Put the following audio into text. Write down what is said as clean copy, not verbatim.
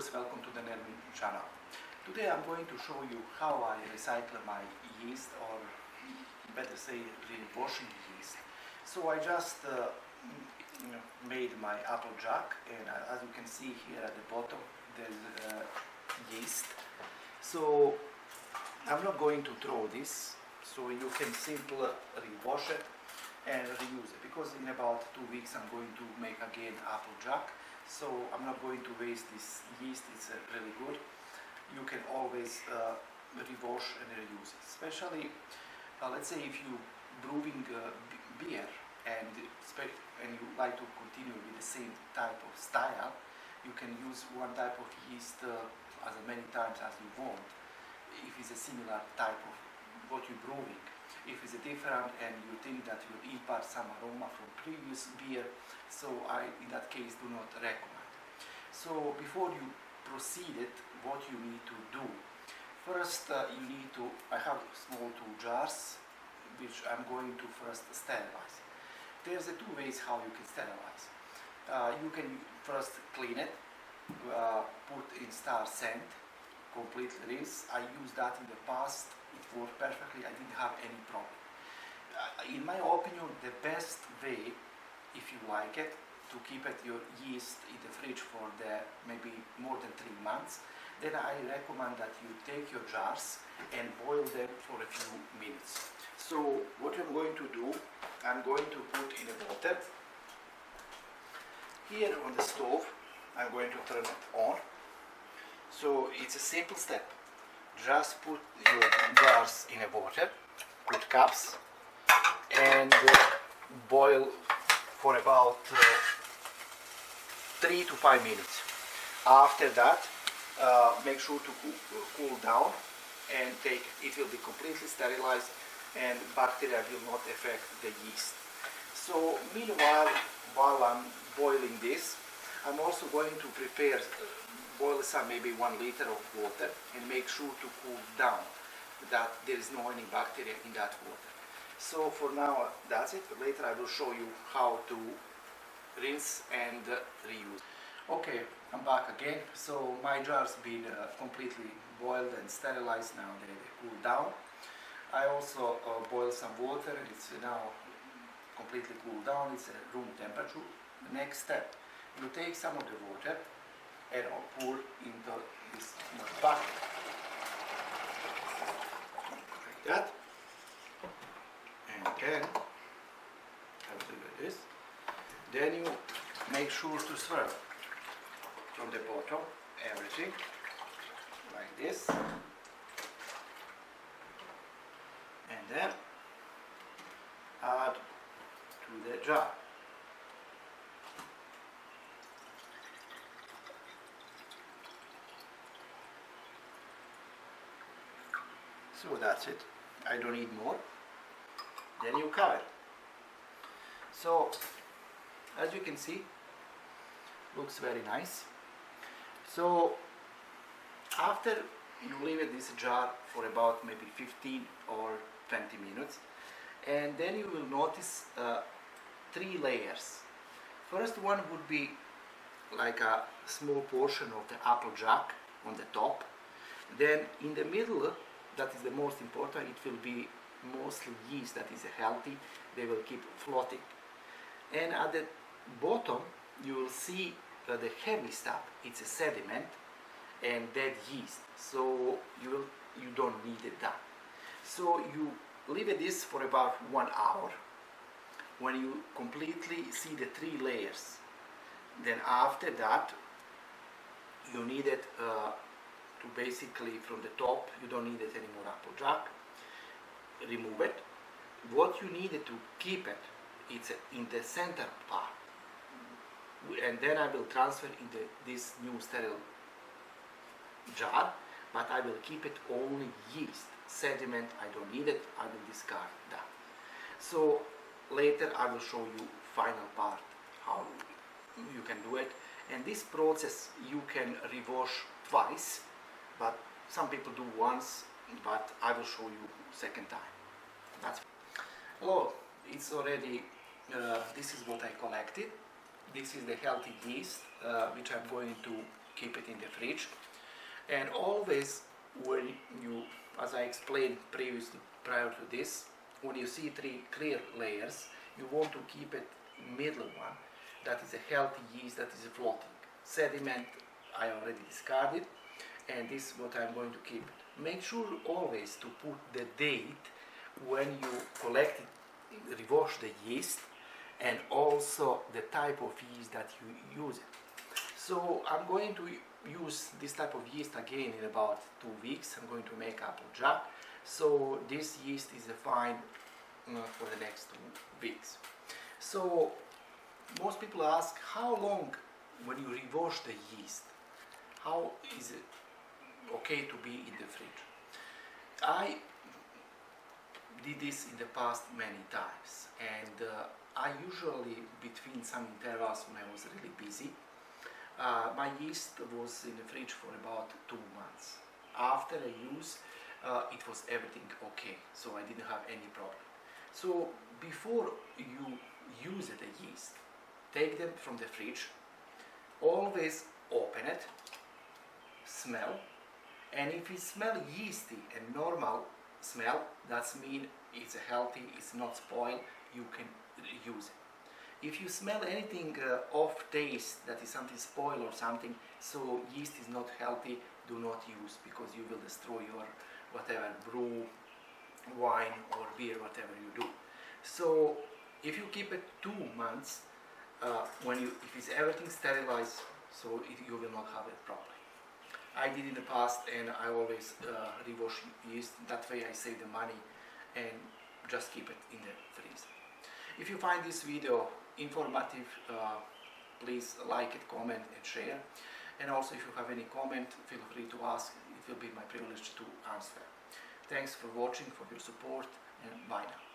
viewers, welcome to the Nermin channel. Today I'm going to show you how I recycle my yeast, or better say reinforcing yeast. So I just made my apple jack, and as you can see here at the bottom there's yeast. So I'm not going to throw this, so you can simply rewash it and reuse it, because in about 2 weeks I'm going to make again apple jack. So I'm not going to waste this yeast, it's really good. You can always rewash and reuse it. Especially, let's say if you brewing beer and you like to continue with the same type of style, you can use one type of yeast as many times as you want, if it's a similar type of what you're brewing. If it's different and you think that you impart some aroma from previous beer, so I in that case do not recommend. So before you proceed it, what you need to do, first you need to, I have small 2 jars which I'm going to first sterilize. There's 2 ways how you can sterilize. You can first clean it, put in star sand, completely rinse. I used that in the past, it worked perfectly, I didn't have any problem. In my opinion, the best way, if you like it, to keep your yeast in the fridge for maybe more than 3 months, then I recommend that you take your jars and boil them for a few minutes. So what I'm going to do, I'm going to put in the water. Here on the stove, I'm going to turn it on. So it's a simple step. Just put your jars in the water, put caps, and boil for about 3 to 5 minutes. After that, make sure to cool down and take it. It will be completely sterilized and bacteria will not affect the yeast. So meanwhile, while I'm boiling this, I'm also going to prepare boil some maybe 1 liter of water and make sure to cool down, that there is no any bacteria in that water. So for now that's it. Later I will show you how to rinse and reuse. Okay, I'm back again. So my jar's been completely boiled and sterilized. Now they cool down. I also boiled some water and it's now completely cooled down. It's at room temperature. The next step, you take some of the water and pour into this bucket, like that, and then after this, then you make sure to serve from the bottom everything like this, and then add to the jar. So that's it, I don't need more. Then you cover it. So as you can see, looks very nice. So after you leave this jar for about maybe 15 or 20 minutes, and then you will notice 3 layers. First one would be like a small portion of the apple jack on the top. Then in the middle, that is the most important, it will be mostly yeast that is healthy, they will keep floating. And at the bottom you will see the heavy stuff, it's a sediment and dead yeast, so you don't need that. So you leave this for about 1 hour. When you completely see the 3 layers, then after that you need it to basically from the top, you don't need it anymore apple jack, remove it. What you needed to keep it, it's in the center part, and then I will transfer into this new sterile jar, but I will keep it only yeast. Sediment, I don't need it, I will discard that. So later I will show you final part, how you can do it. And this process you can rewash twice, but some people do once, but I will show you 2nd time. That's hello, it's already this is what I collected. This is the healthy yeast which I'm going to keep it in the fridge. And always when you, as I explained previously prior to this, when you see 3 clear layers, you want to keep it middle one, that is a healthy yeast that is floating. Sediment I already discarded, and this is what I'm going to keep. Make sure always to put the date when you collect it, rewash the yeast, and also the type of yeast that you use it. So I'm going to use this type of yeast again in about 2 weeks. I'm going to make apple jack. So this yeast is fine for the next 2 weeks. So most people ask, how long when you rewash the yeast, how is it okay to be in the fridge? I did this in the past many times, and I usually, between some intervals when I was really busy, my yeast was in the fridge for about 2 months. After I use, it was everything okay, so I didn't have any problem. So before you use the yeast, take them from the fridge, always open it, smell, and if it smells yeasty and normal smell, that means it's healthy, it's not spoiled, you can use it. If you smell anything off taste, that is something spoiled or something, so yeast is not healthy, do not use, because you will destroy your whatever brew, wine or beer, whatever you do. So if you keep it 2 months, if it's everything sterilized, so you will not have it properly. I did in the past, and I always rewash yeast. That way I save the money and just keep it in the freezer. If you find this video informative, please like it, comment and share. And also if you have any comment, feel free to ask. It will be my privilege to answer. Thanks for watching, for your support, and bye now.